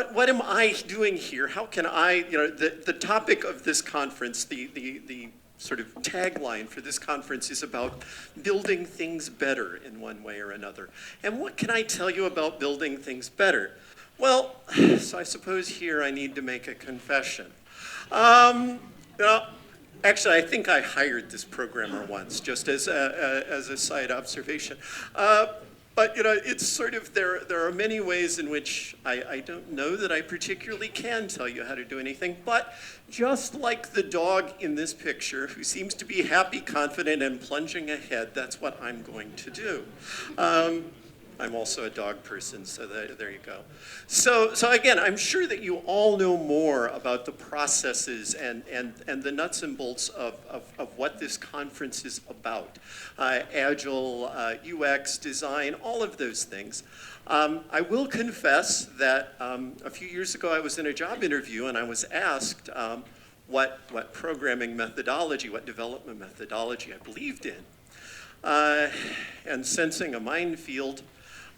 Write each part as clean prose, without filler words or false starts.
what am I doing here? How can I, the topic of this conference, the sort of tagline for this conference is about building things better in one way or another. And what can I tell you about building things better? Well, so I suppose here I need to make a confession. Actually, I think I hired this programmer once, just as a side observation. But it's sort of, there are many ways in which I don't know that I particularly can tell you how to do anything, but just like the dog in this picture, who seems to be happy, confident, and plunging ahead, that's what I'm going to do. I'm also a dog person, so there you go. So again, I'm sure that you all know more about the processes and the nuts and bolts of what this conference is about. Agile, UX, design, all of those things. I will confess that a few years ago I was in a job interview and I was asked what programming methodology, what development methodology I believed in. And sensing a minefield,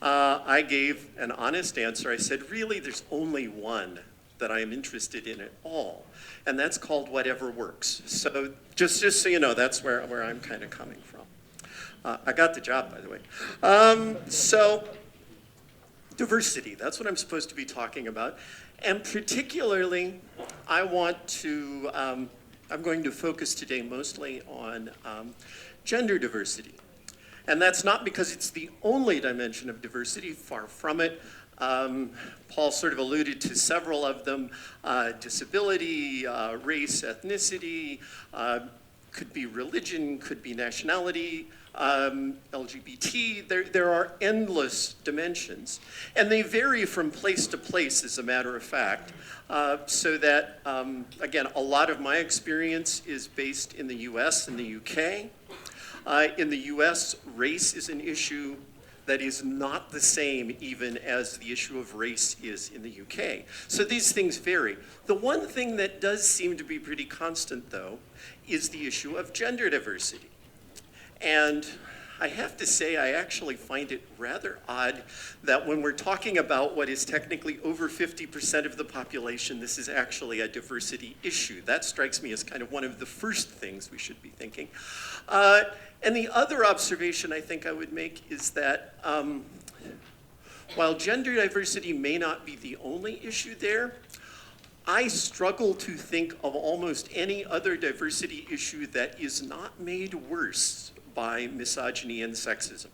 I gave an honest answer. I said, really, there's only one that I am interested in at all, and that's called whatever works. So just so you know, that's where I'm kind of coming from. I got the job, by the way. So diversity, that's what I'm supposed to be talking about. And particularly, I'm going to focus today mostly on gender diversity. And that's not because it's the only dimension of diversity, far from it. Paul sort of alluded to several of them. Disability, race, ethnicity, could be religion, could be nationality, LGBT. There are endless dimensions. And they vary from place to place, as a matter of fact. So that, again, a lot of my experience is based in the US and the UK. In the US, race is an issue that is not the same even as the issue of race is in the UK. So these things vary. The one thing that does seem to be pretty constant, though, is the issue of gender diversity. And I have to say, I actually find it rather odd that when we're talking about what is technically over 50% of the population, this is actually a diversity issue. That strikes me as kind of one of the first things we should be thinking. And the other observation I think I would make is that while gender diversity may not be the only issue there, I struggle to think of almost any other diversity issue that is not made worse by misogyny and sexism.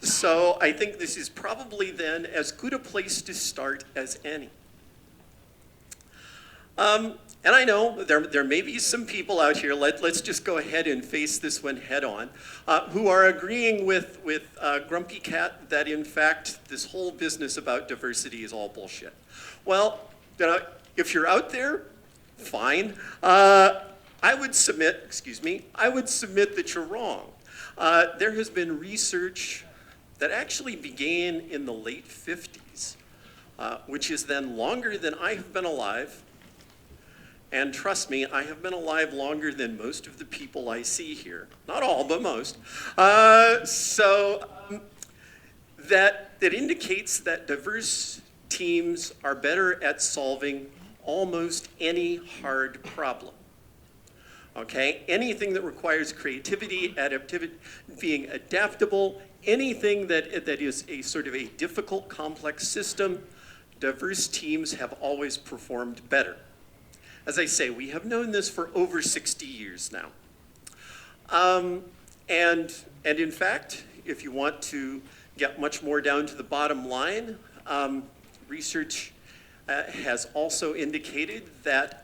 So I think this is probably then as good a place to start as any. And I know there may be some people out here, let's just go ahead and face this one head on, who are agreeing with Grumpy Cat that in fact this whole business about diversity is all bullshit. Well, if you're out there, fine. I would submit that you're wrong. There has been research that actually began in the late 50s, which is then longer than I have been alive. And trust me, I have been alive longer than most of the people I see here. Not all, but most. That indicates that diverse teams are better at solving almost any hard problem. Okay, anything that requires creativity, adaptivity, being adaptable, anything that is a sort of a difficult, complex system, diverse teams have always performed better. As I say, we have known this for over 60 years now. And in fact, if you want to get much more down to the bottom line, research has also indicated that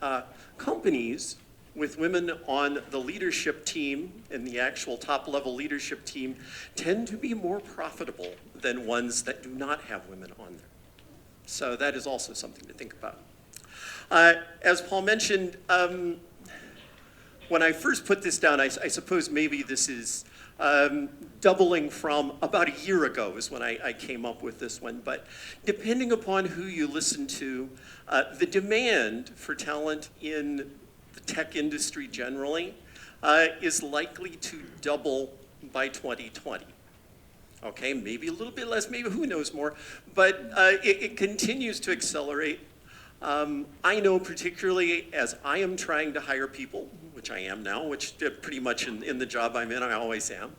companies with women on the leadership team and the actual top-level leadership team tend to be more profitable than ones that do not have women on there. So that is also something to think about. As Paul mentioned, when I first put this down, I suppose maybe this is doubling from about a year ago is when I came up with this one. But depending upon who you listen to, the demand for talent in the tech industry generally is likely to double by 2020. Okay, maybe a little bit less, maybe who knows more, but it continues to accelerate. I know particularly as I am trying to hire people, which I am now, which pretty much in the job I'm in, I always am,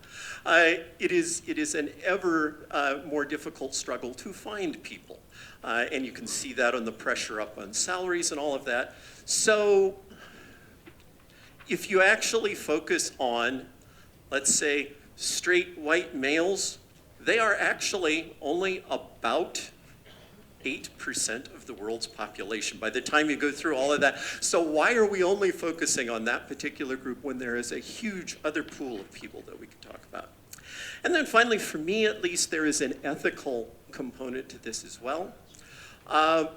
it is an ever more difficult struggle to find people. And you can see that on the pressure up on salaries and all of that. So if you actually focus on, let's say, straight white males, they are actually only about 8% of the world's population by the time you go through all of that. So why are we only focusing on that particular group when there is a huge other pool of people that we can talk about? And then finally, for me at least, there is an ethical component to this as well. I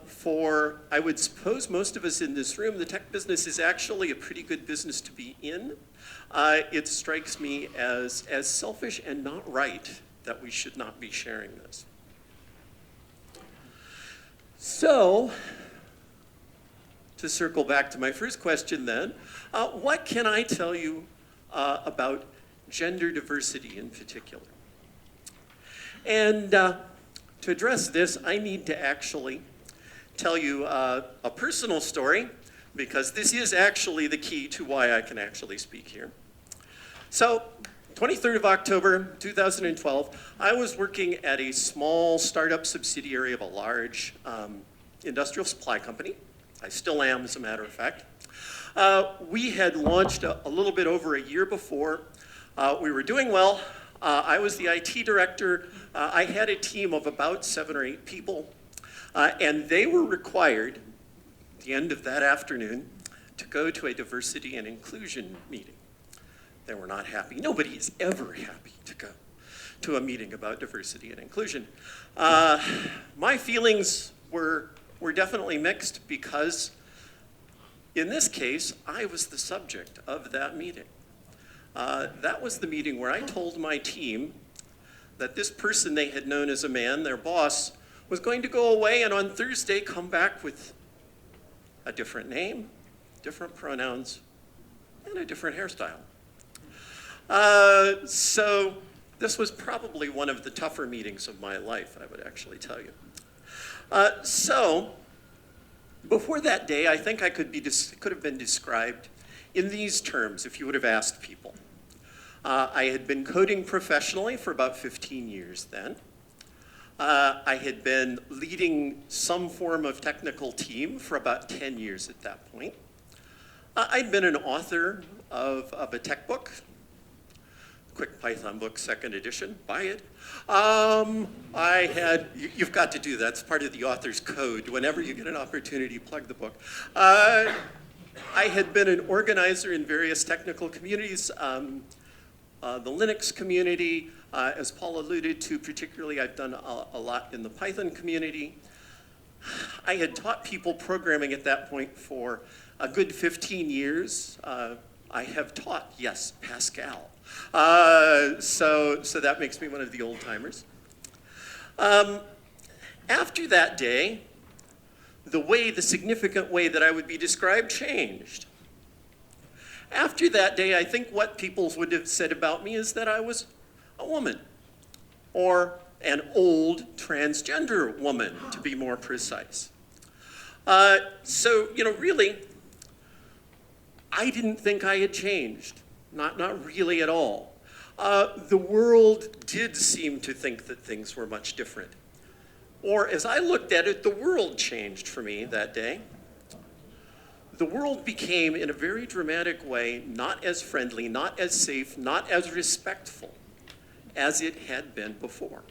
would suppose most of us in this room, the tech business is actually a pretty good business to be in. It strikes me as selfish and not right that we should not be sharing this. So, to circle back to my first question then, what can I tell you about gender diversity in particular? And to address this, I need to actually tell you a personal story, because this is actually the key to why I can actually speak here. So, 23rd of October, 2012, I was working at a small startup subsidiary of a large industrial supply company. I still am, as a matter of fact. We had launched a little bit over a year before. We were doing well. I was the IT director. I had a team of about 7 or 8 people, and they were required, at the end of that afternoon, to go to a diversity and inclusion meeting. They were not happy. Nobody is ever happy to go to a meeting about diversity and inclusion. My feelings were definitely mixed because, in this case, I was the subject of that meeting. That was the meeting where I told my team that this person they had known as a man, their boss, was going to go away and on Thursday come back with a different name, different pronouns, and a different hairstyle. So this was probably one of the tougher meetings of my life, I would actually tell you. So before that day, I think it could have been described in these terms if you would have asked people. I had been coding professionally for about 15 years then. I had been leading some form of technical team for about 10 years at that point. I'd been an author of a tech book, Quick Python book, 2nd edition, buy it. You've got to do that, it's part of the author's code. Whenever you get an opportunity, plug the book. I had been an organizer in various technical communities, the Linux community, as Paul alluded to, particularly I've done a lot in the Python community. I had taught people programming at that point for a good 15 years. I have taught, yes, Pascal. So that makes me one of the old timers. After that day, the significant way that I would be described changed. After that day, I think what people would have said about me is that I was a woman, or an old transgender woman, to be more precise. So, really, I didn't think I had changed. Not really at all. The world did seem to think that things were much different. Or as I looked at it, the world changed for me that day. The world became, in a very dramatic way, not as friendly, not as safe, not as respectful as it had been before.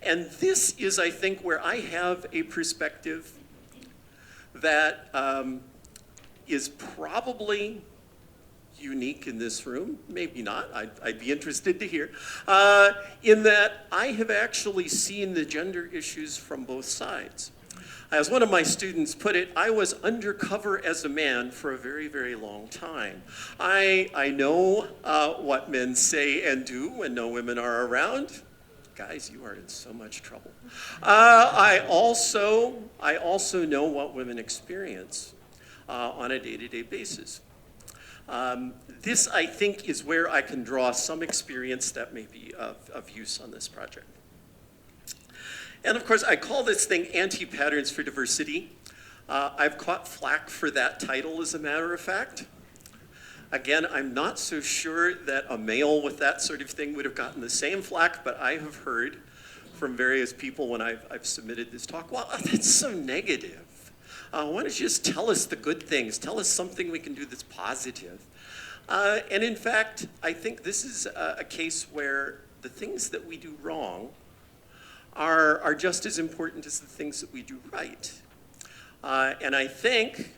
And this is, I think, where I have a perspective that is probably unique in this room, maybe not, I'd be interested to hear, in that I have actually seen the gender issues from both sides. As one of my students put it, I was undercover as a man for a very, very long time. I know what men say and do when no women are around. Guys, you are in so much trouble. I also know what women experience on a day-to-day basis. This, I think, is where I can draw some experience that may be of use on this project. And of course, I call this thing Antipatterns for Diversity. I've caught flack for that title, as a matter of fact. Again, I'm not so sure that a male with that sort of thing would have gotten the same flack, but I have heard from various people when I've submitted this talk, well, that's so negative. Why don't you just tell us the good things? Tell us something we can do that's positive. And in fact, I think this is a case where the things that we do wrong are just as important as the things that we do right. And I think,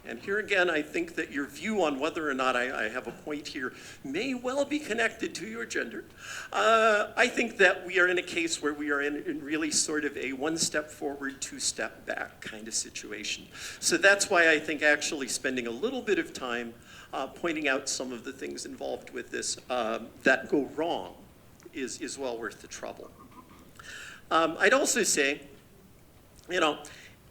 and here again, I think that your view on whether or not I have a point here may well be connected to your gender. I think that we are in a case where we are in really sort of a one step forward, two step back kind of situation. So that's why I think actually spending a little bit of time pointing out some of the things involved with this that go wrong is well worth the trouble. I'd also say, you know,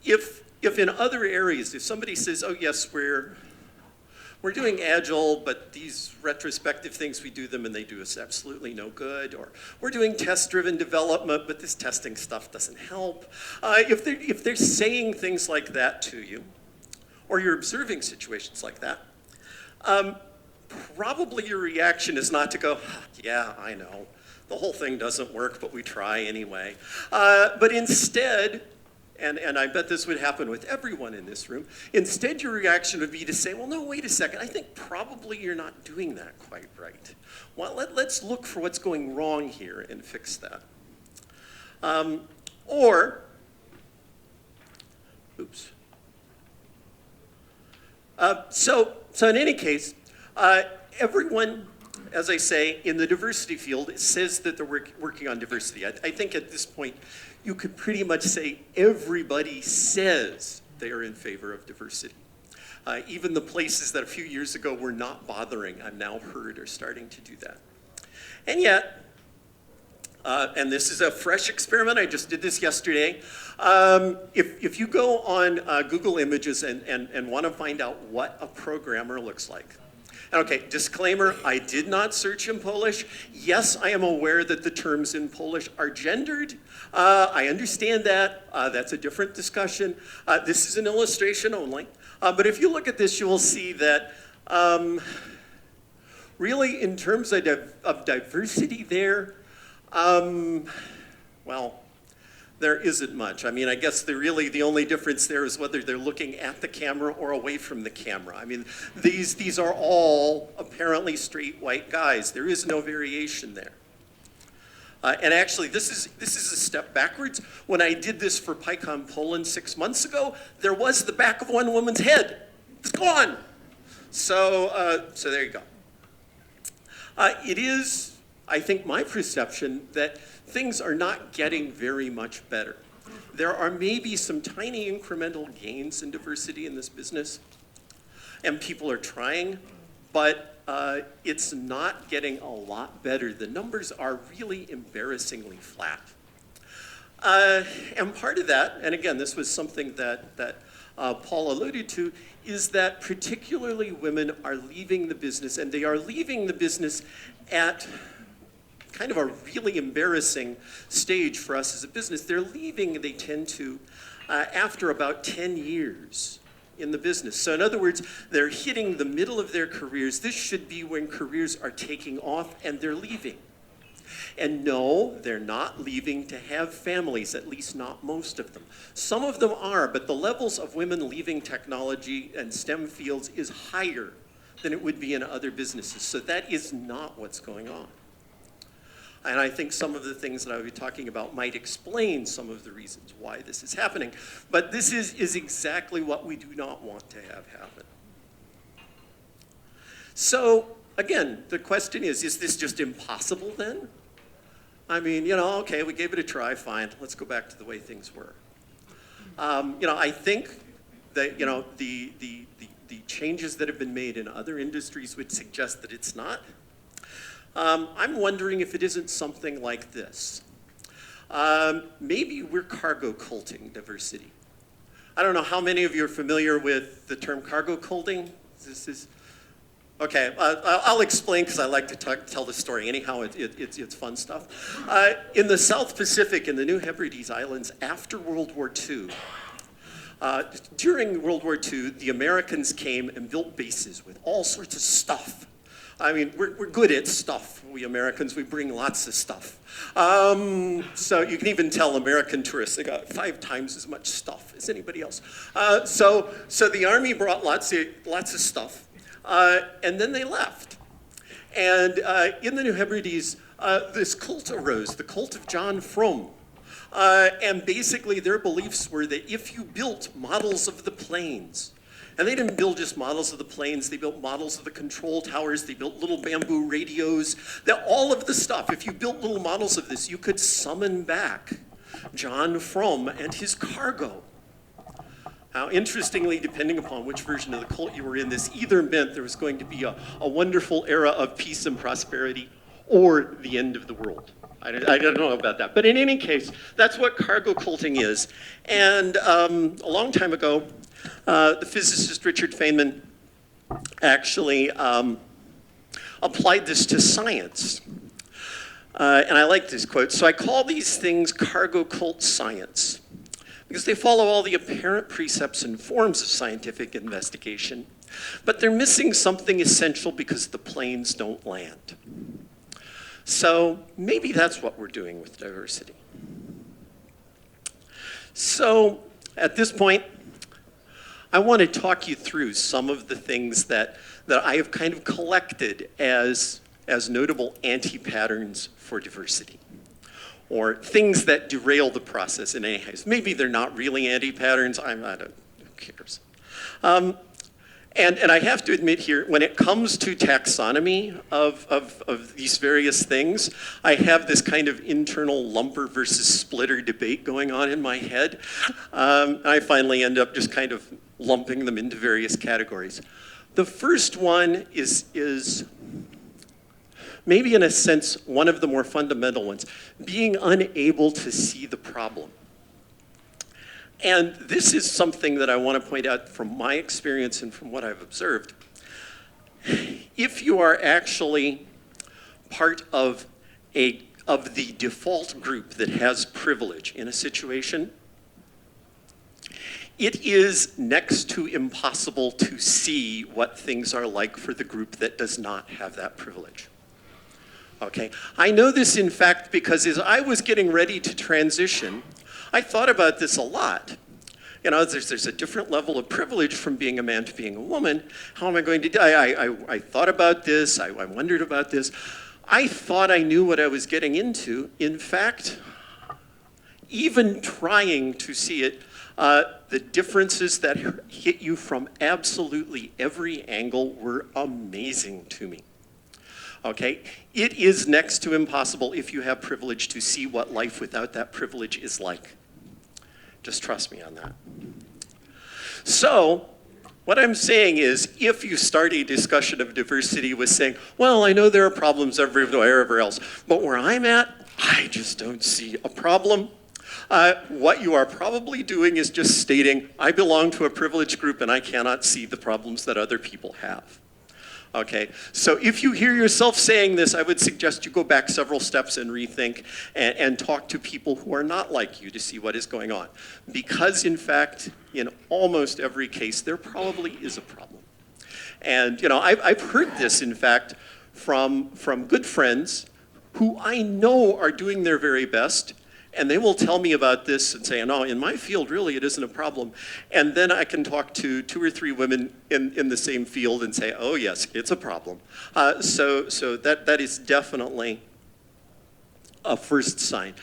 if in other areas, if somebody says, oh yes, we're doing agile, but these retrospective things, we do them and they do us absolutely no good, or we're doing test-driven development, but this testing stuff doesn't help. If they're saying things like that to you, or you're observing situations like that, probably your reaction is not to go, yeah, I know. The whole thing doesn't work, but we try anyway. But instead, and I bet this would happen with everyone in this room, instead your reaction would be to say, well, no, wait a second, I think probably you're not doing that quite right. Well, let's look for what's going wrong here and fix that. So in any case, everyone, as I say, in the diversity field says that they're working on diversity. I think at this point, you could pretty much say everybody says they are in favor of diversity. Even the places that a few years ago were not bothering, I've now heard are starting to do that. And yet, and this is a fresh experiment, I just did this yesterday. If you go on Google Images and want to find out what a programmer looks like, okay, disclaimer, I did not search in Polish. Yes, I am aware that the terms in Polish are gendered. I understand that. That's a different discussion. This is an illustration only. But if you look at this, you will see that really in terms of diversity there, well, there isn't much. I mean, I guess the only difference there is whether they're looking at the camera or away from the camera. I mean, these are all apparently straight white guys. There is no variation there. And actually, this is a step backwards. When I did this for PyCon Poland 6 months ago, there was the back of one woman's head. It's gone. So there you go. It is, I think, my perception that things are not getting very much better. There are maybe some tiny incremental gains in diversity in this business, and people are trying, but it's not getting a lot better. The numbers are really embarrassingly flat. And part of that, and again, this was something that Paul alluded to, is that particularly women are leaving the business, and they are leaving the business at kind of a really embarrassing stage for us as a business. They're leaving, they tend to, after about 10 years in the business. So in other words, they're hitting the middle of their careers. This should be when careers are taking off and they're leaving. And no, they're not leaving to have families, at least not most of them. Some of them are, but the levels of women leaving technology and STEM fields is higher than it would be in other businesses. So that is not what's going on. And I think some of the things that I'll be talking about might explain some of the reasons why this is happening. But this is exactly what we do not want to have happen. So again, the question is this just impossible then? I mean, you know, okay, we gave it a try, fine. Let's go back to the way things were. You know, I think that, you know, the changes that have been made in other industries would suggest that it's not. I'm wondering if it isn't something like this. Maybe we're cargo culting diversity. I don't know how many of you are familiar with the term cargo culting. Okay, I'll explain because I like to tell the story. Anyhow, it's fun stuff. In the South Pacific, in the New Hebrides Islands, after World War II, during World War II, the Americans came and built bases with all sorts of stuff. I mean, we're good at stuff, we Americans. We bring lots of stuff. So you can even tell American tourists, they got 5 times as much stuff as anybody else. So the Army brought lots of stuff. And then they left. And in the New Hebrides, this cult arose, the cult of John Frum. And basically their beliefs were that if you built models of the planes, and they didn't build just models of the planes, they built models of the control towers, they built little bamboo radios, that all of the stuff, if you built little models of this, you could summon back John Frum and his cargo. Now, interestingly, depending upon which version of the cult you were in, this either meant there was going to be a wonderful era of peace and prosperity or the end of the world. I don't know about that. But in any case, that's what cargo culting is. And a long time ago, the physicist Richard Feynman actually applied this to science. And I like this quote. So I call these things cargo cult science, because they follow all the apparent precepts and forms of scientific investigation, but they're missing something essential because the planes don't land. So maybe that's what we're doing with diversity. So at this point, I want to talk you through some of the things that I have kind of collected as notable anti-patterns for diversity, or things that derail the process in any case. Maybe they're not really anti-patterns, who cares? And I have to admit here, when it comes to taxonomy of these various things, I have this kind of internal lumper versus splitter debate going on in my head. I finally end up just kind of lumping them into various categories. The first one is maybe in a sense, one of the more fundamental ones, being unable to see the problem. And this is something that I want to point out from my experience and from what I've observed. If you are actually part of the default group that has privilege in a situation, it is next to impossible to see what things are like for the group that does not have that privilege. Okay, I know this in fact because as I was getting ready to transition, I thought about this a lot. You know, there's a different level of privilege from being a man to being a woman. How am I going to do? I thought about this, I wondered about this. I thought I knew what I was getting into. In fact, even trying to see it, the differences that hit you from absolutely every angle were amazing to me. Okay, it is next to impossible if you have privilege to see what life without that privilege is like. Just trust me on that. So, what I'm saying is, if you start a discussion of diversity with saying, well, I know there are problems everywhere else, but where I'm at, I just don't see a problem. What you are probably doing is just stating, I belong to a privileged group and I cannot see the problems that other people have. Okay, so if you hear yourself saying this, I would suggest you go back several steps and rethink and talk to people who are not like you to see what is going on. Because in fact, in almost every case, there probably is a problem. And you know, I've heard this in fact from good friends who I know are doing their very best, and they will tell me about this and say, no, in my field, really, it isn't a problem. And then I can talk to 2 or 3 women in the same field and say, oh, yes, it's a problem. So that is definitely a first sign.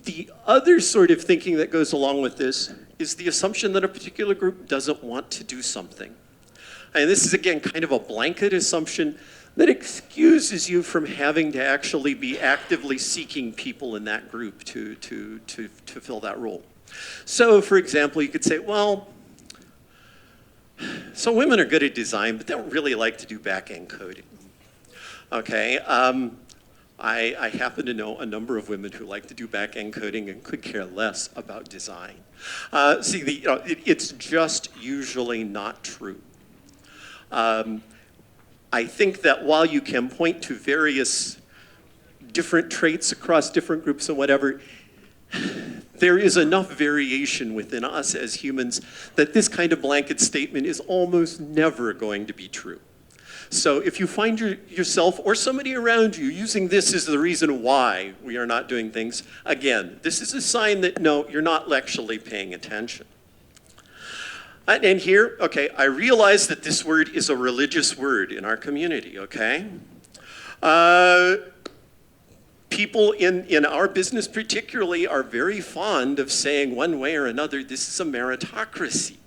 The other sort of thinking that goes along with this is the assumption that a particular group doesn't want to do something. And this is, again, kind of a blanket assumption that excuses you from having to actually be actively seeking people in that group to fill that role. So, for example, you could say, well, so women are good at design, but they don't really like to do back-end coding. Okay, I happen to know a number of women who like to do back-end coding and could care less about design. It's just usually not true. I think that while you can point to various different traits across different groups and whatever, there is enough variation within us as humans that this kind of blanket statement is almost never going to be true. So if you find yourself or somebody around you using this as the reason why we are not doing things, again, this is a sign that no, you're not actually paying attention. And here, okay, I realize that this word is a religious word in our community, okay? People in our business particularly are very fond of saying one way or another, this is a meritocracy.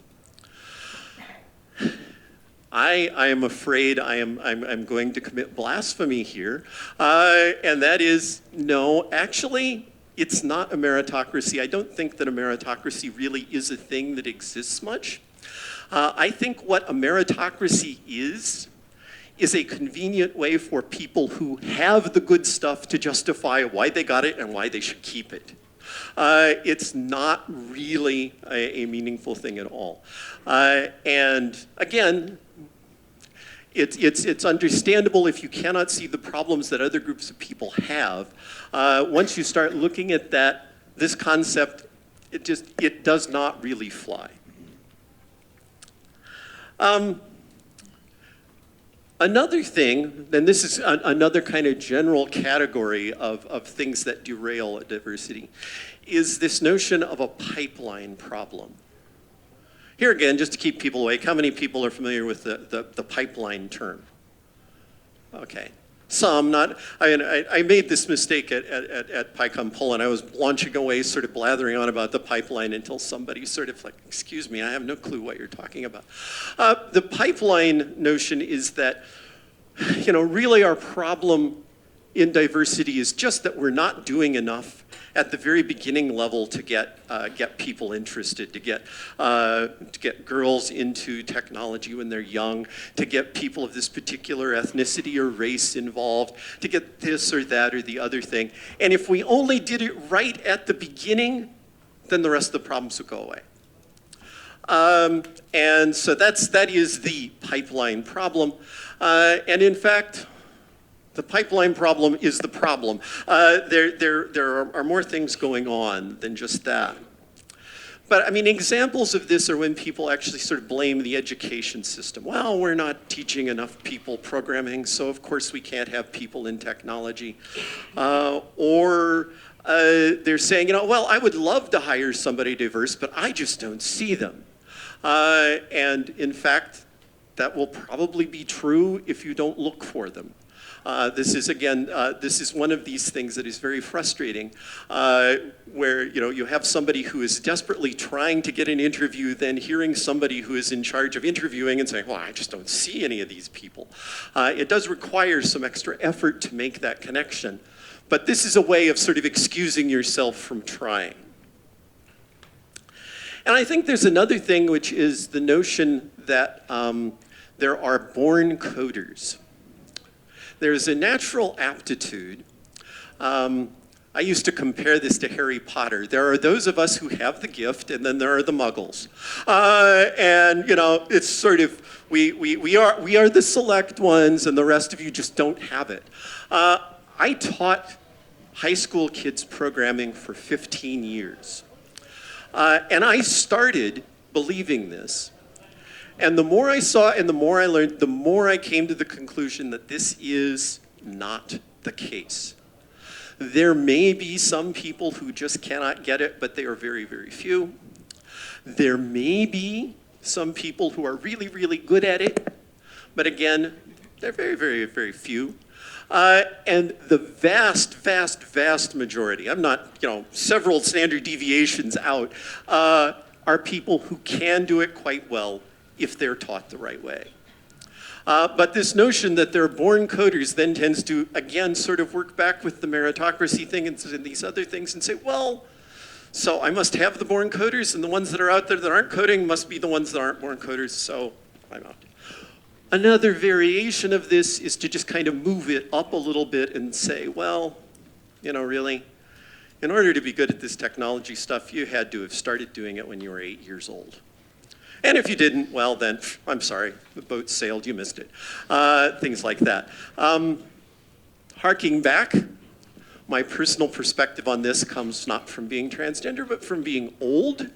I am afraid I'm going to commit blasphemy here, and that is, no, actually, it's not a meritocracy. I don't think that a meritocracy really is a thing that exists much. I think what a meritocracy is a convenient way for people who have the good stuff to justify why they got it and why they should keep it. It's not really a meaningful thing at all. And again, it's understandable if you cannot see the problems that other groups of people have. Once you start looking at that, this concept, it does not really fly. Another thing, and this is another kind of general category of things that derail diversity, is this notion of a pipeline problem. Here again, just to keep people awake, how many people are familiar with the pipeline term? Okay. Some, not, I made this mistake at PyCon Poland. I was launching away, sort of blathering on about the pipeline until somebody sort of like, excuse me, I have no clue what you're talking about. The pipeline notion is that, really our problem in diversity is just that we're not doing enough at the very beginning level to get people interested, to get girls into technology when they're young, to get people of this particular ethnicity or race involved, to get this or that or the other thing. And if we only did it right at the beginning, then the rest of the problems would go away. And so that is the pipeline problem. And in fact, the pipeline problem is the problem. There are more things going on than just that. But I mean, examples of this are when people actually sort of blame the education system. Well, we're not teaching enough people programming, so of course we can't have people in technology. Or they're saying, well, I would love to hire somebody diverse, but I just don't see them. And in fact, that will probably be true if you don't look for them. This is one of these things that is very frustrating, where you have somebody who is desperately trying to get an interview, then hearing somebody who is in charge of interviewing and saying, well, I just don't see any of these people. It does require some extra effort to make that connection, but this is a way of sort of excusing yourself from trying. And I think there's another thing, which is the notion that there are born coders. There's a natural aptitude. I used to compare this to Harry Potter. There are those of us who have the gift, and then there are the muggles. And it's sort of, we are the select ones, and the rest of you just don't have it. I taught high school kids programming for 15 years. And I started believing this. And the more I saw and the more I learned, the more I came to the conclusion that this is not the case. There may be some people who just cannot get it, but they are very, very few. There may be some people who are really, really good at it, but again, they're very, very, very few. And the vast, vast, vast majority, I'm not, several standard deviations out, are people who can do it quite well if they're taught the right way. But this notion that they're born coders then tends to, again, sort of work back with the meritocracy thing and these other things and say, well, so I must have the born coders, and the ones that are out there that aren't coding must be the ones that aren't born coders, so I'm out. Another variation of this is to just kind of move it up a little bit and say, well, really, in order to be good at this technology stuff, you had to have started doing it when you were 8 years old. And if you didn't, well then, I'm sorry, the boat sailed, you missed it. Things like that. Harking back, my personal perspective on this comes not from being transgender, but from being old.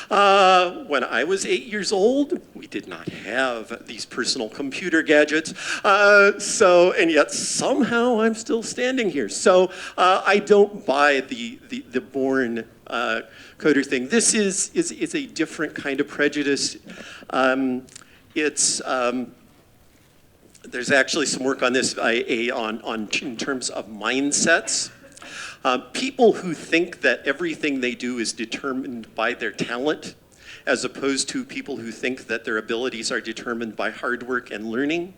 When I was 8 years old, we did not have these personal computer gadgets. And yet somehow I'm still standing here. So I don't buy the born coder thing. This is a different kind of prejudice. There's actually some work on this in terms of mindsets. People who think that everything they do is determined by their talent, as opposed to people who think that their abilities are determined by hard work and learning.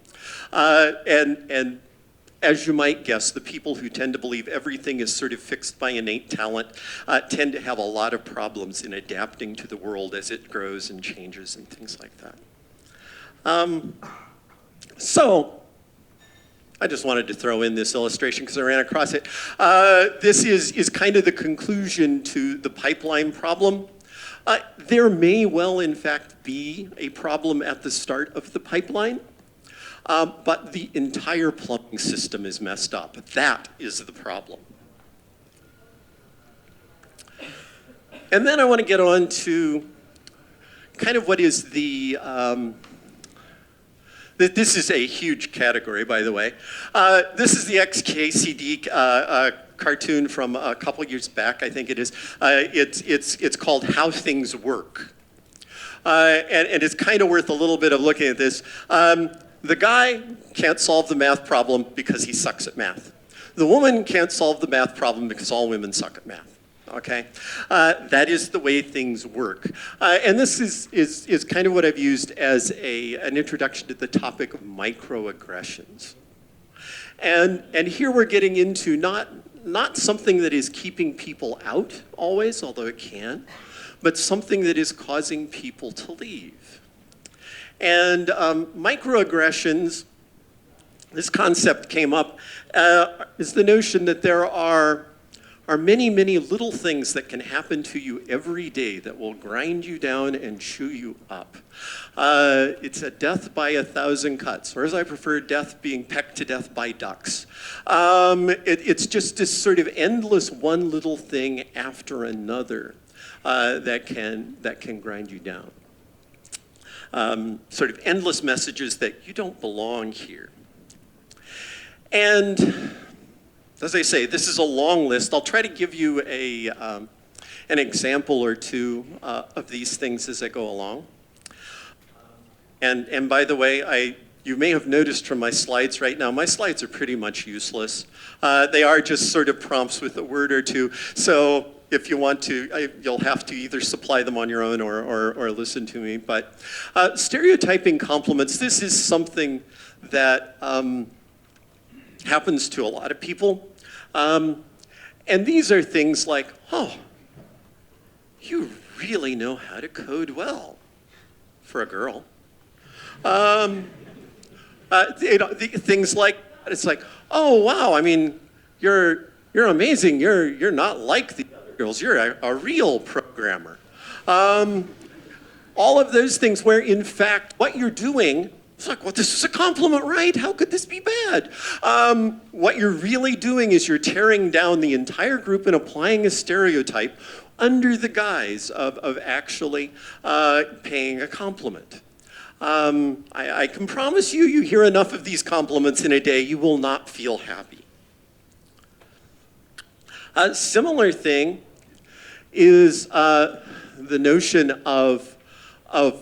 And as you might guess, the people who tend to believe everything is sort of fixed by innate talent tend to have a lot of problems in adapting to the world as it grows and changes and things like that. So, I just wanted to throw in this illustration because I ran across it. This is kind of the conclusion to the pipeline problem. There may well, in fact, be a problem at the start of the pipeline, but the entire plumbing system is messed up. That is the problem. And then I want to get on to kind of what is the this is a huge category, by the way. This is the XKCD cartoon from a couple years back, I think it is. It's called How Things Work. And it's kind of worth a little bit of looking at this. The guy can't solve the math problem because he sucks at math. The woman can't solve the math problem because all women suck at math. Okay, that is the way things work. And this is kind of what I've used as an introduction to the topic of microaggressions. And here we're getting into not something that is keeping people out always, although it can, but something that is causing people to leave. And microaggressions, this concept came up, is the notion that there are many, many little things that can happen to you every day that will grind you down and chew you up. It's a death by 1,000 cuts, or as I prefer, death being pecked to death by ducks. It's just this sort of endless one little thing after another that can grind you down. Sort of endless messages that you don't belong here. And as I say, this is a long list. I'll try to give you an example or two of these things as I go along. And by the way, you may have noticed from my slides right now, my slides are pretty much useless. They are just sort of prompts with a word or two. So if you want to, you'll have to either supply them on your own or listen to me. But stereotyping compliments, this is something that happens to a lot of people. And these are things like, oh, you really know how to code well for a girl. Things like, it's like, oh, wow, I mean, you're amazing. You're not like the other girls. You're a real programmer. All of those things where, in fact, what you're doing, it's like, well, this is a compliment, right? How could this be bad? What you're really doing is you're tearing down the entire group and applying a stereotype under the guise of actually paying a compliment. I can promise you, you hear enough of these compliments in a day, you will not feel happy. A similar thing is the notion of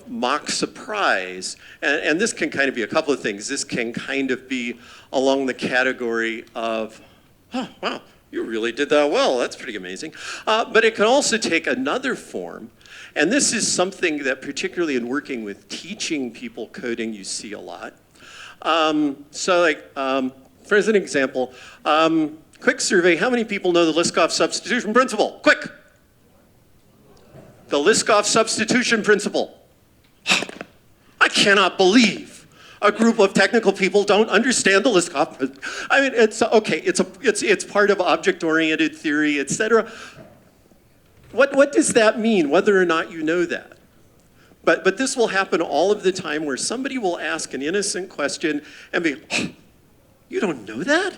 mock surprise. And this can kind of be a couple of things. This can kind of be along the category of, oh, wow, you really did that well. That's pretty amazing. But it can also take another form. And this is something that particularly in working with teaching people coding, you see a lot. So like, for as an example, quick survey, how many people know the Liskov substitution principle? Quick. The Liskov substitution principle. I cannot believe a group of technical people don't understand the Liskov. I mean, it's okay. It's part of object-oriented theory, etc. What does that mean, whether or not you know that? But this will happen all of the time where somebody will ask an innocent question and be, oh, you don't know that?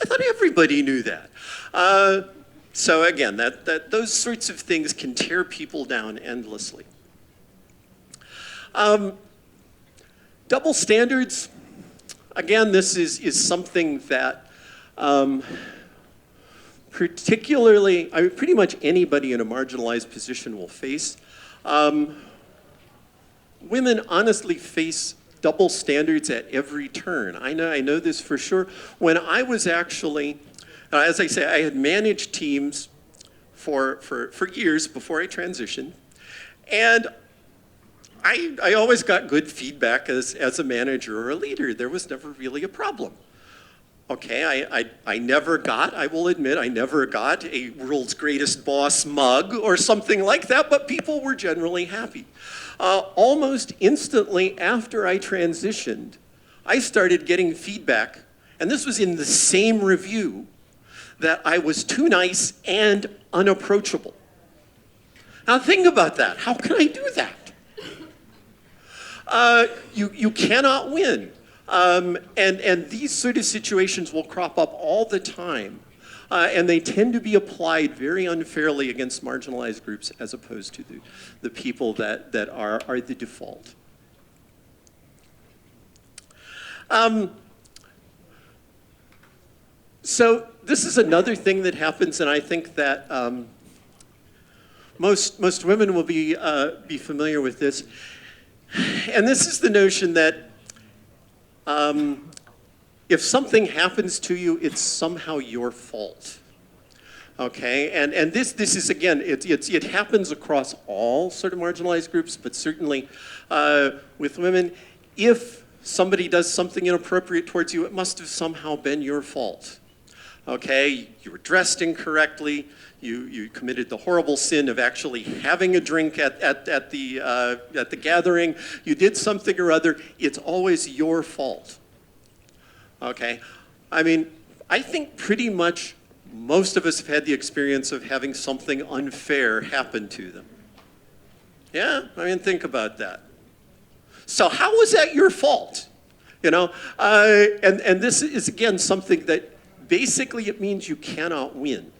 I thought everybody knew that. So again, those sorts of things can tear people down endlessly. Double standards, again, this is something that particularly, pretty much anybody in a marginalized position will face. Women honestly face double standards at every turn. I know this for sure. When I was actually, as I say, I had managed teams for years before I transitioned, and I always got good feedback as a manager or a leader. There was never really a problem. Okay, I never got, I will admit, I never got a world's greatest boss mug or something like that, but people were generally happy. Almost instantly after I transitioned, I started getting feedback, and this was in the same review, that I was too nice and unapproachable. Now think about that. How can I do that? You cannot win. And these sort of situations will crop up all the time. And they tend to be applied very unfairly against marginalized groups as opposed to the people that are the default. So this is another thing that happens, and I think that most women will be familiar with this. And this is the notion that if something happens to you, it's somehow your fault. Okay, and this is again, it happens across all sort of marginalized groups, but certainly with women, if somebody does something inappropriate towards you, it must have somehow been your fault. Okay, you were dressed incorrectly, you committed the horrible sin of actually having a drink at the gathering, you did something or other, it's always your fault. Okay, I mean, I think pretty much most of us have had the experience of having something unfair happen to them. Yeah, I mean, think about that. So how was that your fault? You know, and this is again something that basically it means you cannot win.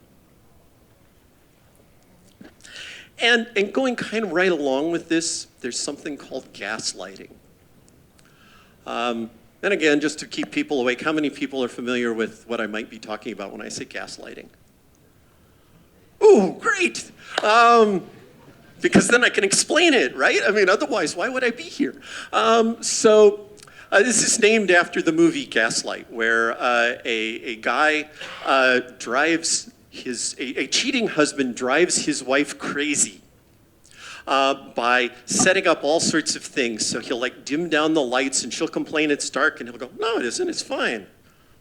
And going kind of right along with this, there's something called gaslighting. And again, just to keep people awake, how many people are familiar with what I might be talking about when I say gaslighting? Ooh, great! Because then I can explain it, right? I mean, otherwise, why would I be here? This is named after the movie Gaslight, where a guy drives a cheating husband drives his wife crazy by setting up all sorts of things. So he'll like dim down the lights and she'll complain it's dark and he'll go, no, it isn't, it's fine.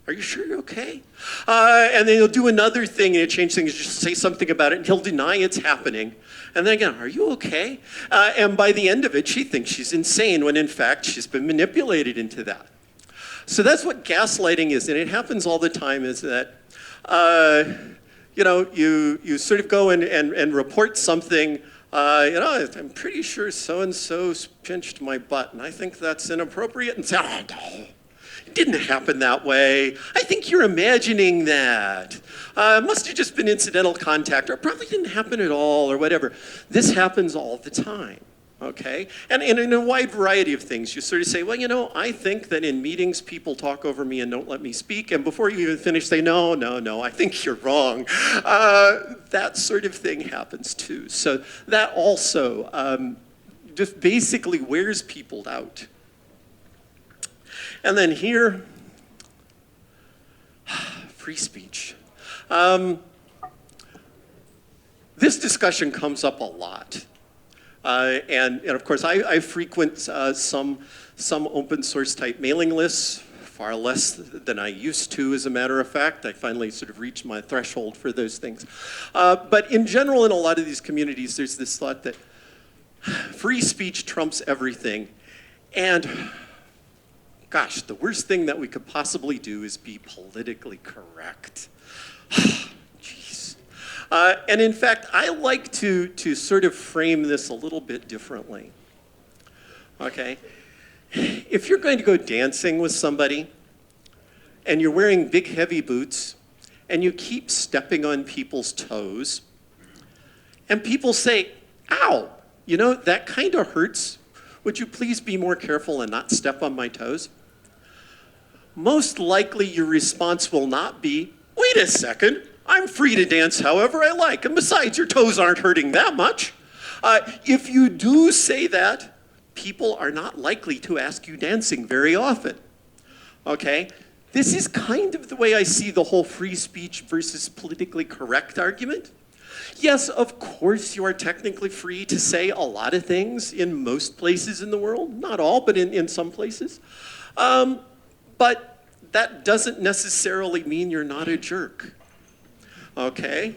Are you sure you're okay? And then he'll do another thing and he'll change things, just say something about it and he'll deny it's happening. And then again, are you okay? And by the end of it, she thinks she's insane when in fact she's been manipulated into that. So that's what gaslighting is, and it happens all the time, is that you know, you sort of go and report something, you know, I'm pretty sure so-and-so pinched my butt, and I think that's inappropriate, and say, oh, no, it didn't happen that way. I think you're imagining that. It must have just been incidental contact, or it probably didn't happen at all, or whatever. This happens all the time. Okay, and in a wide variety of things, you sort of say, well, you know, I think that in meetings people talk over me and don't let me speak, and before you even finish, say, no, I think you're wrong. That sort of thing happens too. So that also just basically wears people out. And then here, free speech. This discussion comes up a lot. And of course, I frequent some open source type mailing lists, far less than I used to, as a matter of fact. I finally sort of reached my threshold for those things. But in general, in a lot of these communities, there's this thought that free speech trumps everything. And gosh, the worst thing that we could possibly do is be politically correct. And in fact, I like to sort of frame this a little bit differently. okay? If you're going to go dancing with somebody and you're wearing big heavy boots and you keep stepping on people's toes and people say, ow, you know, that kind of hurts. Would you please be more careful and not step on my toes? Most likely your response will not be, wait a second, I'm free to dance however I like, and besides, your toes aren't hurting that much. If you do say that, people are not likely to ask you dancing very often, okay? This is kind of the way I see the whole free speech versus politically correct argument. Yes, of course you are technically free to say a lot of things in most places in the world, not all, but in some places. But that doesn't necessarily mean you're not a jerk, okay?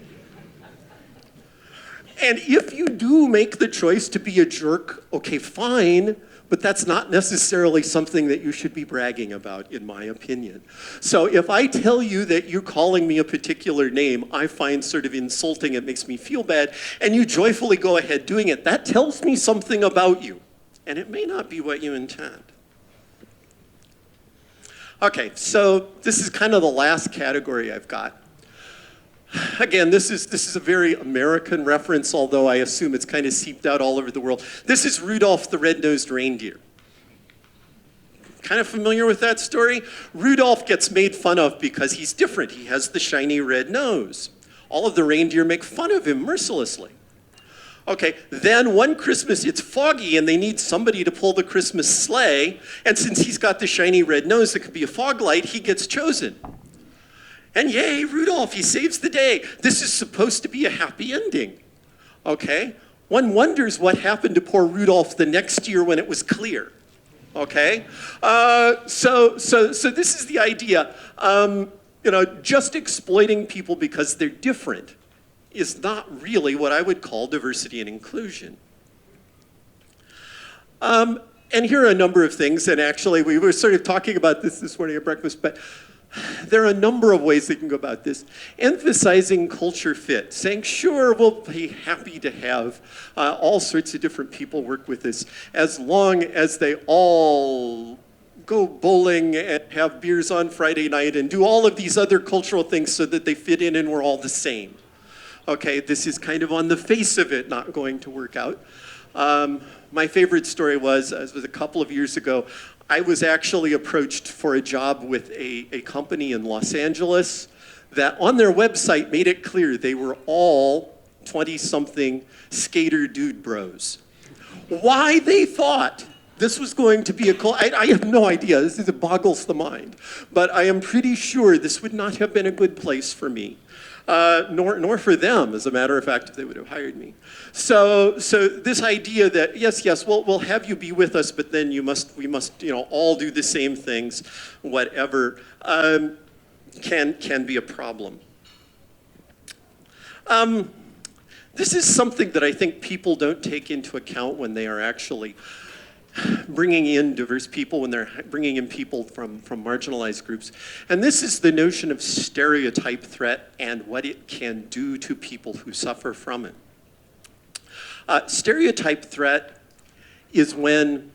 And if you do make the choice to be a jerk, okay, fine, but that's not necessarily something that you should be bragging about, in my opinion. So if I tell you that you're calling me a particular name I find sort of insulting, it makes me feel bad, and you joyfully go ahead doing it, that tells me something about you, and it may not be what you intend. Okay, so this is kind of the last category I've got. Again, this is a very American reference, although I assume it's kind of seeped out all over the world. This is Rudolph the Red-Nosed Reindeer. Kind of familiar with that story? Rudolph gets made fun of because he's different. He has the shiny red nose. All of the reindeer make fun of him mercilessly. Okay, then one Christmas it's foggy and they need somebody to pull the Christmas sleigh, and since he's got the shiny red nose that could be a fog light, he gets chosen. And yay, Rudolph, he saves the day. This is supposed to be a happy ending, okay? One wonders what happened to poor Rudolph the next year when it was clear, okay? So this is the idea. You know, just exploiting people because they're different is not really what I would call diversity and inclusion. And here are a number of things, and actually we were sort of talking about this morning at breakfast, but there are a number of ways they can go about this. Emphasizing culture fit, saying, sure, we'll be happy to have all sorts of different people work with us as long as they all go bowling and have beers on Friday night and do all of these other cultural things so that they fit in and we're all the same. Okay, this is kind of on the face of it not going to work out. My favorite story was a couple of years ago. I was actually approached for a job with a company in Los Angeles that on their website made it clear they were all 20-something skater dude bros. Why they thought this was going to be I have no idea, it boggles the mind. But I am pretty sure this would not have been a good place for me. Nor for them, as a matter of fact, if they would have hired me. So this idea that yes, we'll have you be with us, but then we must, all do the same things, whatever, can be a problem. This is something that I think people don't take into account when they are actually bringing in diverse people, when they're bringing in people from marginalized groups. And this is the notion of stereotype threat and what it can do to people who suffer from it. Stereotype threat is when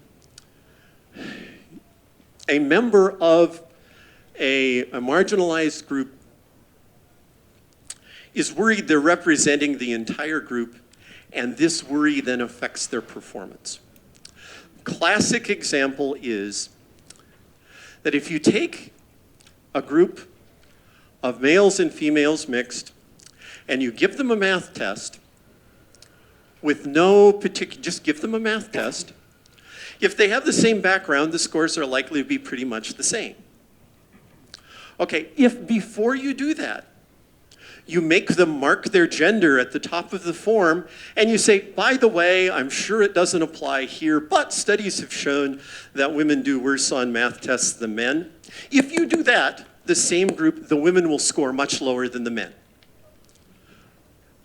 a member of a marginalized group is worried they're representing the entire group, and this worry then affects their performance. Classic example is that if you take a group of males and females mixed and you give them a math test with no particular, just give them a math test, if they have the same background, the scores are likely to be pretty much the same. Okay, if before you do that, you make them mark their gender at the top of the form, and you say, by the way, I'm sure it doesn't apply here, but studies have shown that women do worse on math tests than men. If you do that, the same group, the women will score much lower than the men.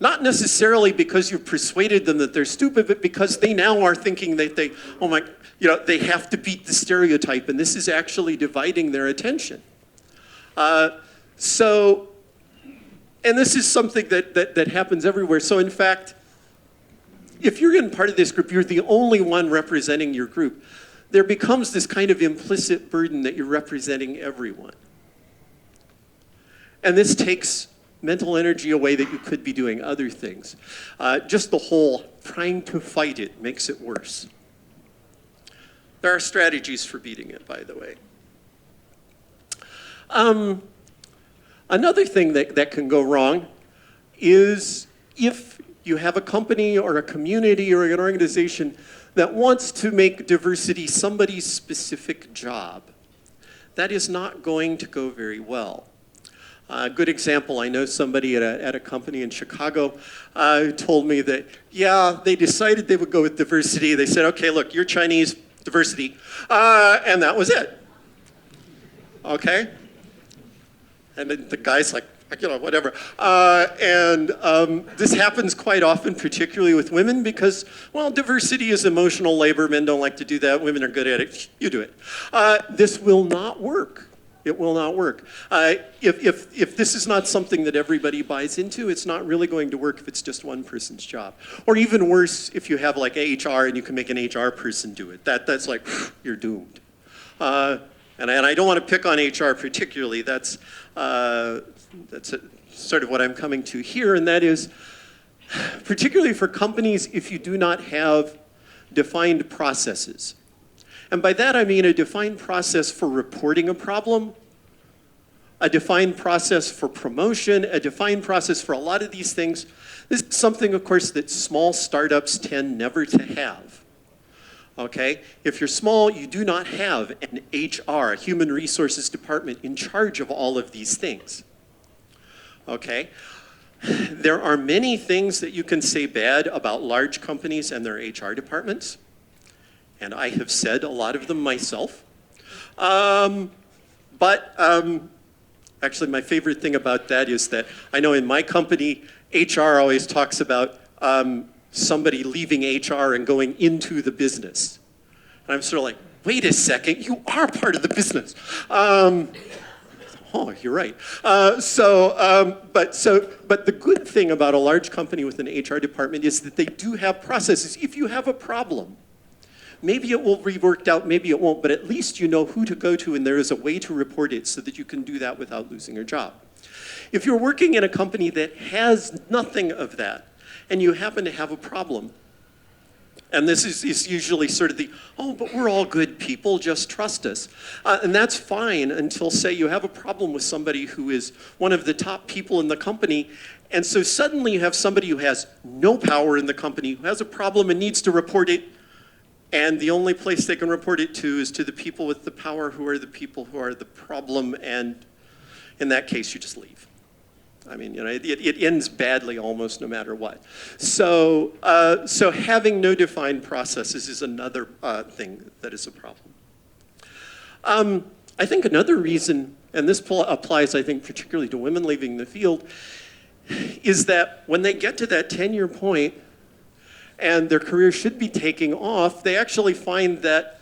Not necessarily because you've persuaded them that they're stupid, but because they now are thinking that they have to beat the stereotype, and this is actually dividing their attention. And this is something that happens everywhere. So in fact, if you're in part of this group, you're the only one representing your group, there becomes this kind of implicit burden that you're representing everyone. And this takes mental energy away that you could be doing other things. Just the whole trying to fight it makes it worse. There are strategies for beating it, by the way. Another thing that can go wrong is if you have a company or a community or an organization that wants to make diversity somebody's specific job. That is not going to go very well. A good example, I know somebody at a company in Chicago told me that, yeah, they decided they would go with diversity. They said, okay, look, you're Chinese, diversity, and that was it. Okay? And the guy's like, you know, whatever. This happens quite often, particularly with women, because, well, diversity is emotional labor. Men don't like to do that. Women are good at it. You do it. This will not work. It will not work. If this is not something that everybody buys into, it's not really going to work if it's just one person's job. Or even worse, if you have like HR and you can make an HR person do it. That's like, you're doomed. And I don't want to pick on HR particularly. That's sort of what I'm coming to here, and that is, particularly for companies, if you do not have defined processes. And by that I mean a defined process for reporting a problem, a defined process for promotion, a defined process for a lot of these things. This is something, of course, that small startups tend never to have. Okay? If you're small, you do not have an HR, a human resources department, in charge of all of these things. Okay? There are many things that you can say bad about large companies and their HR departments, and I have said a lot of them myself. Actually, my favorite thing about that is that I know in my company, HR always talks about somebody leaving HR and going into the business. And I'm sort of like, wait a second, you are part of the business. Oh, you're right. But the good thing about a large company with an HR department is that they do have processes. If you have a problem, maybe it will be worked out, maybe it won't, but at least you know who to go to and there is a way to report it so that you can do that without losing your job. If you're working in a company that has nothing of that and you happen to have a problem, and this is usually sort of the, oh, but we're all good people, just trust us. And that's fine until, say, you have a problem with somebody who is one of the top people in the company, and so suddenly you have somebody who has no power in the company, who has a problem and needs to report it, and the only place they can report it to is to the people with the power who are the people who are the problem, and in that case, you just leave. I mean, you know, it ends badly almost no matter what. So having no defined processes is another thing that is a problem. I think another reason, and this applies, I think, particularly to women leaving the field, is that when they get to that 10-year point and their career should be taking off, they actually find that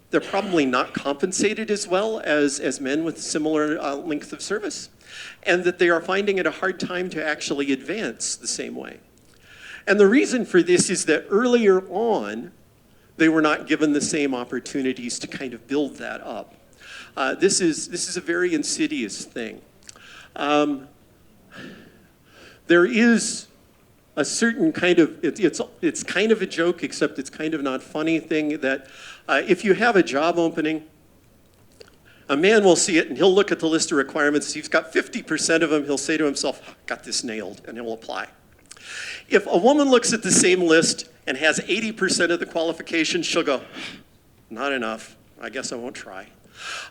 they're probably not compensated as well as men with similar length of service, and that they are finding it a hard time to actually advance the same way. And the reason for this is that earlier on, they were not given the same opportunities to kind of build that up. This is a very insidious thing. There is a certain kind of, it's kind of a joke, except it's kind of not funny thing that if you have a job opening, a man will see it and he'll look at the list of requirements. If he's got 50% of them, he'll say to himself, got this nailed, and he'll apply. If a woman looks at the same list and has 80% of the qualifications, she'll go, not enough, I guess I won't try.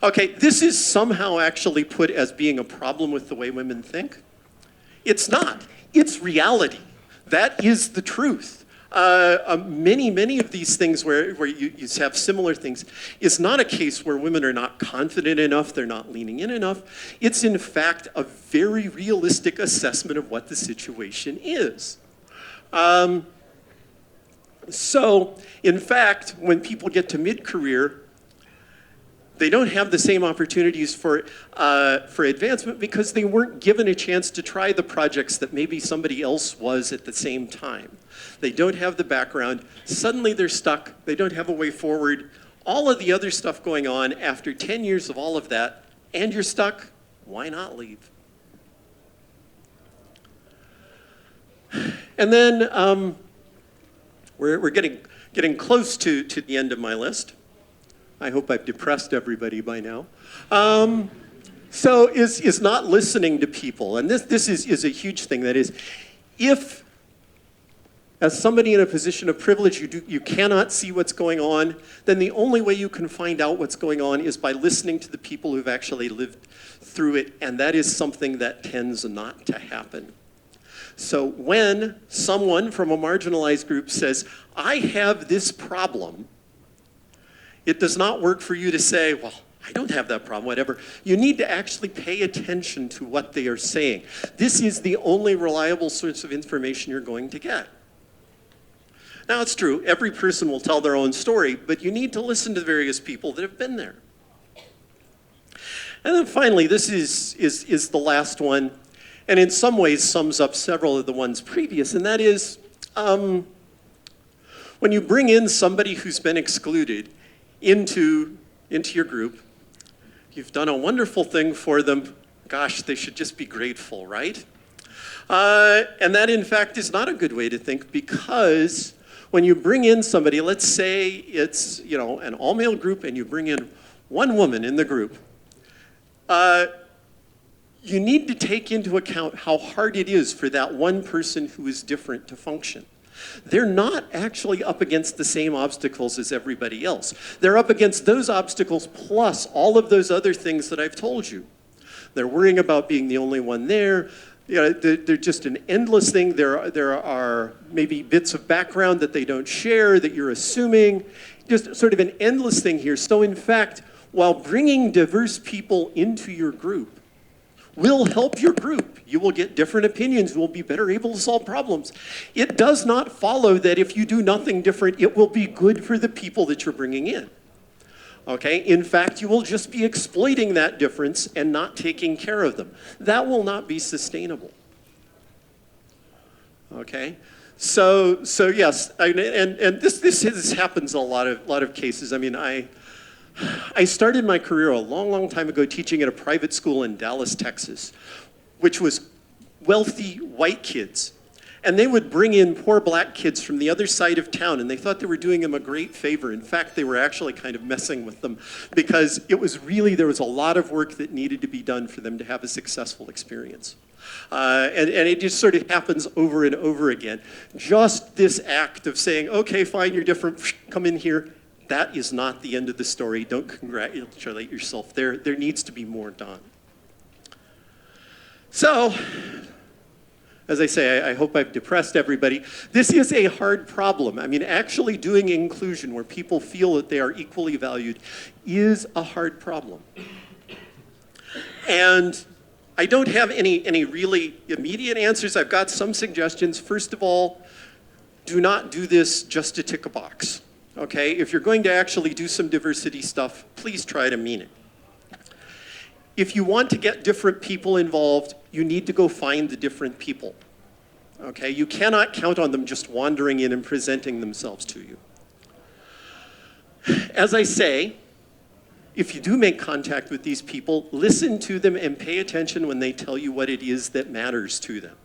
Okay, this is somehow actually put as being a problem with the way women think. It's not, it's reality. That is the truth. Many of these things where you have similar things is not a case where women are not confident enough, they're not leaning in enough. It's in fact a very realistic assessment of what the situation is. So in fact, when people get to mid-career, They don't have the same opportunities for advancement because they weren't given a chance to try the projects that maybe somebody else was at the same time. They don't have the background. Suddenly they're stuck. They don't have a way forward. All of the other stuff going on after 10 years of all of that, and you're stuck, why not leave? And then we're getting close to the end of my list. I hope I've depressed everybody by now. So is not listening to people. And this is a huge thing. That is, if, as somebody in a position of privilege, you cannot see what's going on, then the only way you can find out what's going on is by listening to the people who've actually lived through it, and that is something that tends not to happen. So when someone from a marginalized group says, I have this problem, it does not work for you to say, well, I don't have that problem, whatever. You need to actually pay attention to what they are saying. This is the only reliable source of information you're going to get. Now, it's true, every person will tell their own story, but you need to listen to various people that have been there. And then finally, this is the last one, and in some ways sums up several of the ones previous, and that is, when you bring in somebody who's been excluded into your group, you've done a wonderful thing for them. Gosh, they should just be grateful, right? And that, in fact, is not a good way to think, because when you bring in somebody, let's say it's an all-male group, and you bring in one woman in the group, you need to take into account how hard it is for that one person who is different to function. They're not actually up against the same obstacles as everybody else. They're up against those obstacles plus all of those other things that I've told you. They're worrying about being the only one there. They're just an endless thing. There are maybe bits of background that they don't share, that you're assuming. Just sort of an endless thing here. So in fact, while bringing diverse people into your group will help your group, you will get different opinions, you will be better able to solve problems. It does not follow that if you do nothing different, it will be good for the people that you're bringing in. Okay? In fact, you will just be exploiting that difference and not taking care of them. That will not be sustainable. Okay? So yes, and this happens in a lot of cases. I mean, I started my career a long time ago teaching at a private school in Dallas, Texas, which was wealthy white kids. And they would bring in poor black kids from the other side of town, and they thought they were doing them a great favor. In fact, they were actually kind of messing with them, because there was a lot of work that needed to be done for them to have a successful experience. And it just sort of happens over and over again. Just this act of saying, okay, fine, you're different, come in here. That is not the end of the story. Don't congratulate yourself. There needs to be more done. So, as I say, I hope I've depressed everybody. This is a hard problem. I mean, actually doing inclusion where people feel that they are equally valued is a hard problem. And I don't have any really immediate answers. I've got some suggestions. First of all, do not do this just to tick a box. Okay, if you're going to actually do some diversity stuff, please try to mean it. If you want to get different people involved, you need to go find the different people. Okay, you cannot count on them just wandering in and presenting themselves to you. As I say, if you do make contact with these people, listen to them and pay attention when they tell you what it is that matters to them.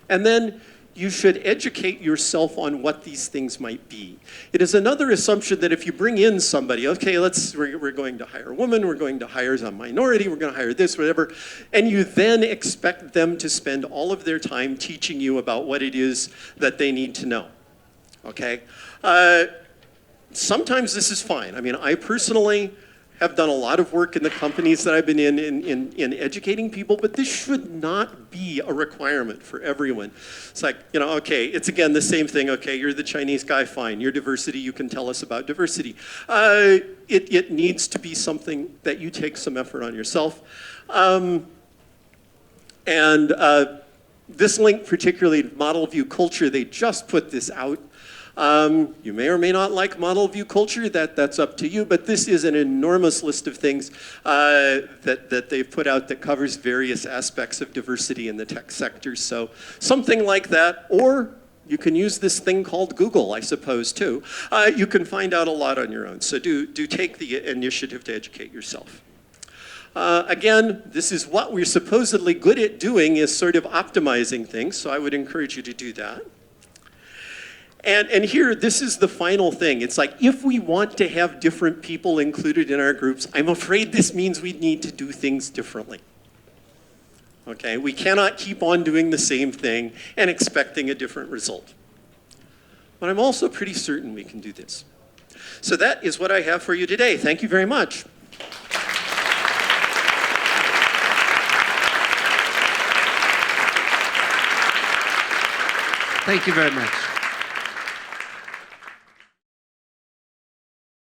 And then you should educate yourself on what these things might be. It is another assumption that if you bring in somebody, okay, we're going to hire a woman, we're going to hire a minority, we're going to hire this, whatever, and you then expect them to spend all of their time teaching you about what it is that they need to know, okay? Sometimes this is fine. I mean, I personally have done a lot of work in the companies that I've been in educating people, but this should not be a requirement for everyone. It's like, okay, it's again the same thing. Okay, you're the Chinese guy, fine. You're diversity, you can tell us about diversity. It needs to be something that you take some effort on yourself. This link, particularly Model View Culture, they just put this out. You may or may not like model view culture, that's up to you, but this is an enormous list of things that they've put out that covers various aspects of diversity in the tech sector. So something like that, or you can use this thing called Google, I suppose, too. You can find out a lot on your own, so do take the initiative to educate yourself. Again, this is what we're supposedly good at doing, is sort of optimizing things, so I would encourage you to do that. And here, this is the final thing. It's like, if we want to have different people included in our groups, I'm afraid this means we need to do things differently. Okay, we cannot keep on doing the same thing and expecting a different result. But I'm also pretty certain we can do this. So that is what I have for you today. Thank you very much. Thank you very much.